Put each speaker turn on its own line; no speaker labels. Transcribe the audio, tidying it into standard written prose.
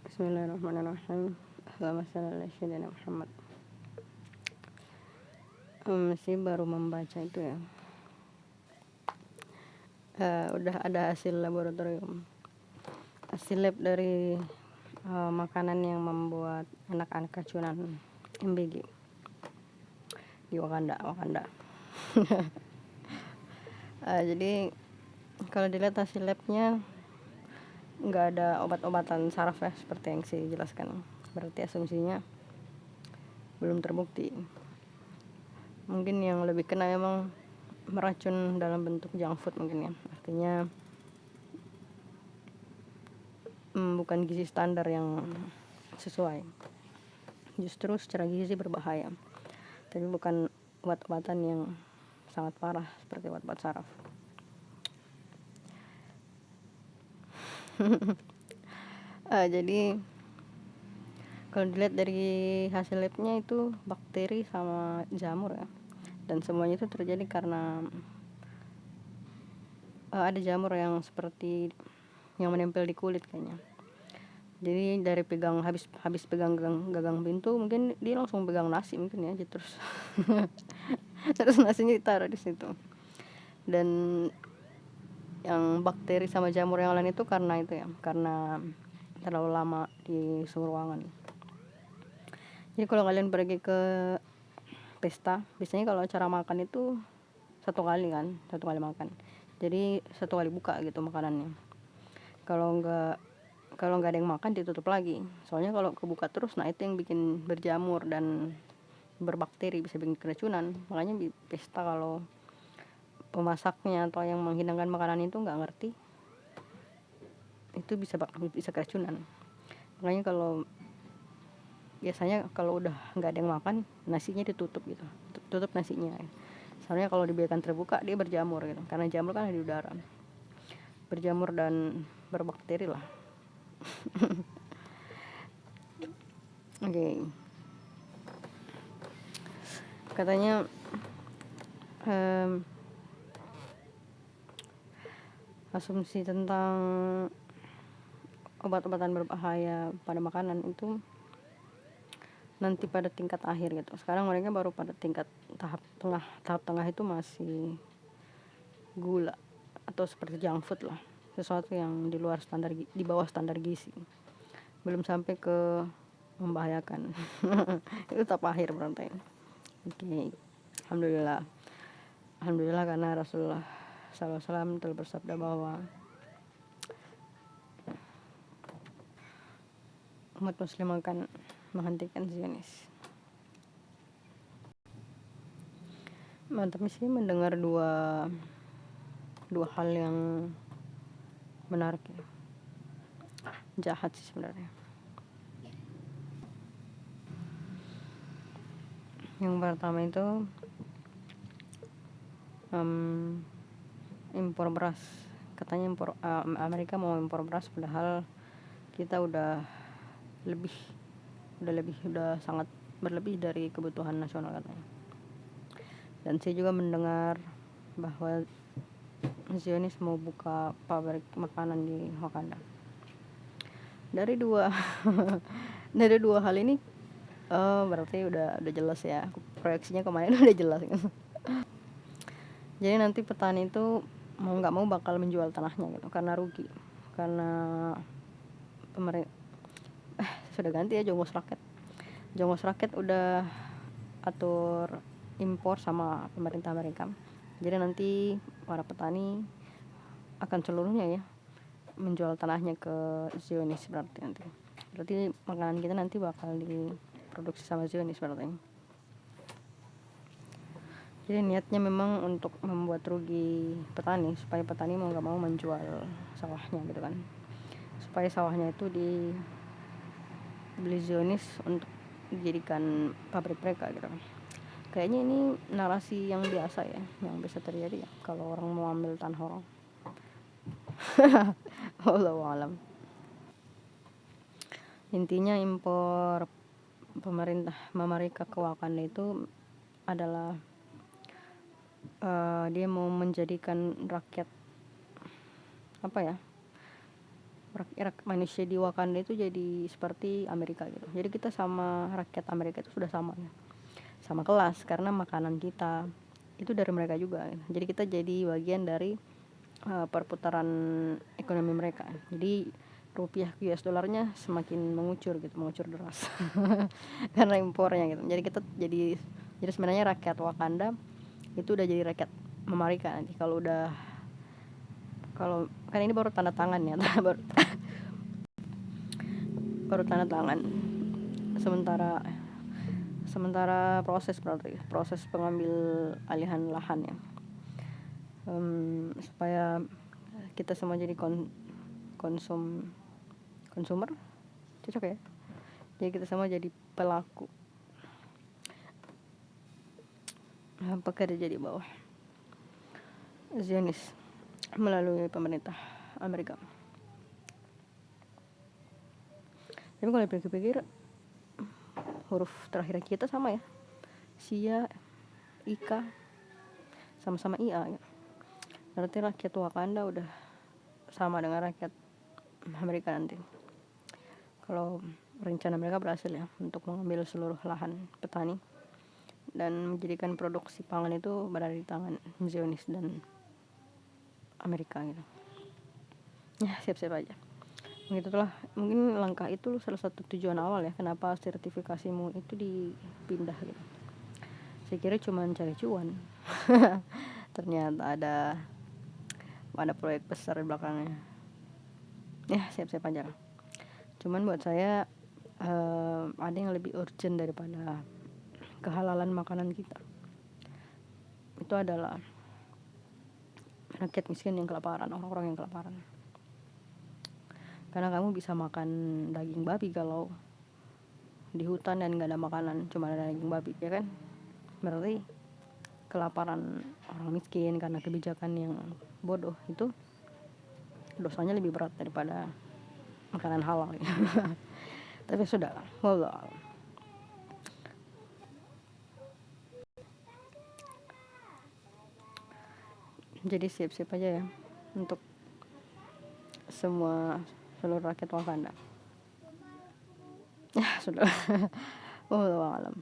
Bismillahirrahmanirrahim. Allahumma shalli ala sayyidina Muhammad. Masih baru membaca itu ya. Udah ada hasil laboratorium, hasil lab dari makanan yang membuat anak-anak keracunan MBG di Wakanda. Jadi kalau dilihat hasil labnya nggak ada obat-obatan saraf ya, seperti yang saya jelaskan. Berarti asumsinya belum terbukti. Mungkin yang lebih kena memang meracun dalam bentuk junk food mungkin ya. Artinya bukan gizi standar yang sesuai. Justru secara gizi berbahaya. Tapi bukan obat-obatan yang sangat parah seperti obat-obat saraf. Jadi kalau dilihat dari hasil labnya itu bakteri sama jamur ya, dan semuanya itu terjadi karena ada jamur yang seperti yang menempel di kulit kayaknya. Jadi dari habis pegang gagang pintu, mungkin dia langsung pegang nasi mungkin ya, terus terus nasinya ditaruh di situ. Dan yang bakteri sama jamur yang lain itu karena terlalu lama di suhu ruangan. Jadi kalau kalian pergi ke pesta, biasanya kalau acara makan itu satu kali makan. Jadi satu kali buka gitu makanannya. Kalau nggak ada yang makan ditutup lagi. Soalnya kalau kebuka terus, nah itu yang bikin berjamur dan berbakteri, bisa bikin keracunan. Makanya di pesta kalau pemasaknya atau yang menghidangkan makanan itu nggak ngerti, itu bisa keracunan. Makanya biasanya kalau udah nggak ada yang makan, nasinya ditutup gitu, tutup nasinya. Soalnya kalau dibiarkan terbuka dia berjamur gitu, karena jamur kan ada di udara, berjamur dan berbakteri lah. Oke. Katanya asumsi tentang obat-obatan berbahaya pada makanan itu nanti pada tingkat akhir gitu. Sekarang mereka baru pada tingkat tahap tengah itu masih gula atau seperti junk food lah, sesuatu yang di bawah standar gizi, belum sampai ke membahayakan. Itu tahap akhir berarti. Oke. Alhamdulillah karena Rasulullah SAW telah bersabda bahwa umat muslim akan menghentikan Zionis. Mantap sih mendengar dua hal yang menarik ya. Jahat sih sebenarnya. Yang pertama itu impor beras. Katanya Amerika mau impor beras, padahal kita udah sangat berlebih dari kebutuhan nasional katanya. Dan saya juga mendengar bahwa Zionis mau buka pabrik makanan di Wakanda. Dari dua hal ini berarti udah jelas ya, proyeksinya kemarin udah jelas. Jadi nanti petani itu mau nggak mau bakal menjual tanahnya gitu, karena rugi, karena pemerintah sudah ganti ya, Jongos Rakyat udah atur impor sama pemerintah Amerika. Jadi nanti para petani akan seluruhnya ya menjual tanahnya ke Zionis. Berarti makanan kita nanti bakal diproduksi sama Zionis berarti. Jadi niatnya memang untuk membuat rugi petani, supaya petani mau nggak mau menjual sawahnya gitu kan, supaya sawahnya itu dibeli Zionis untuk dijadikan pabrik mereka gitu kan. Kayaknya ini narasi yang biasa ya, yang bisa terjadi ya kalau orang mau ambil tanah orang. Wallahu alam. Intinya impor pemerintah Amerika ke Wakanda itu adalah dia mau menjadikan manusia di Wakanda itu jadi seperti Amerika gitu. Jadi kita sama rakyat Amerika itu sudah sama ya, sama kelas, karena makanan kita itu dari mereka juga gitu. Jadi kita jadi bagian dari perputaran ekonomi mereka. Jadi rupiah US dolarnya semakin mengucur deras karena impornya gitu. Jadi kita jadi sebenarnya rakyat Wakanda itu udah jadi rakyat Amerika nanti kalau kan ini baru tanda tangan ya baru tanda tangan, sementara proses pengambil alihan lahan ya, supaya kita semua jadi konsumer, cocok ya, jadi kita semua jadi pelaku, pekerja di bawah Zionis melalui pemerintah Amerika. Tapi kalau dipikir-pikir huruf terakhir kita sama ya, Sia, Ika, sama-sama IA ya. Berarti rakyat Wakanda udah sama dengan rakyat Amerika nanti. Kalau rencana mereka berhasil ya untuk mengambil seluruh lahan petani dan menjadikan produksi pangan itu berada di tangan Zionis dan Amerika gitu. Ya siap-siap aja. Begitulah, mungkin langkah itu salah satu tujuan awal ya kenapa sertifikasimu itu dipindah gitu. Saya kira cuma cari cuan. Ternyata ada proyek besar di belakangnya. Ya siap-siap aja. Cuman buat saya ada yang lebih urgent daripada kehalalan makanan kita. Itu adalah rakyat miskin yang kelaparan, orang-orang yang kelaparan. Karena kamu bisa makan daging babi kalau di hutan dan gak ada makanan, cuma ada daging babi, ya kan? Berarti kelaparan orang miskin karena kebijakan yang bodoh itu dosanya lebih berat daripada makanan halal ya. Tapi sudah, wallah. Jadi siap-siap aja ya untuk seluruh rakyat Wakanda. Ya sudah. Wallahu a'lam.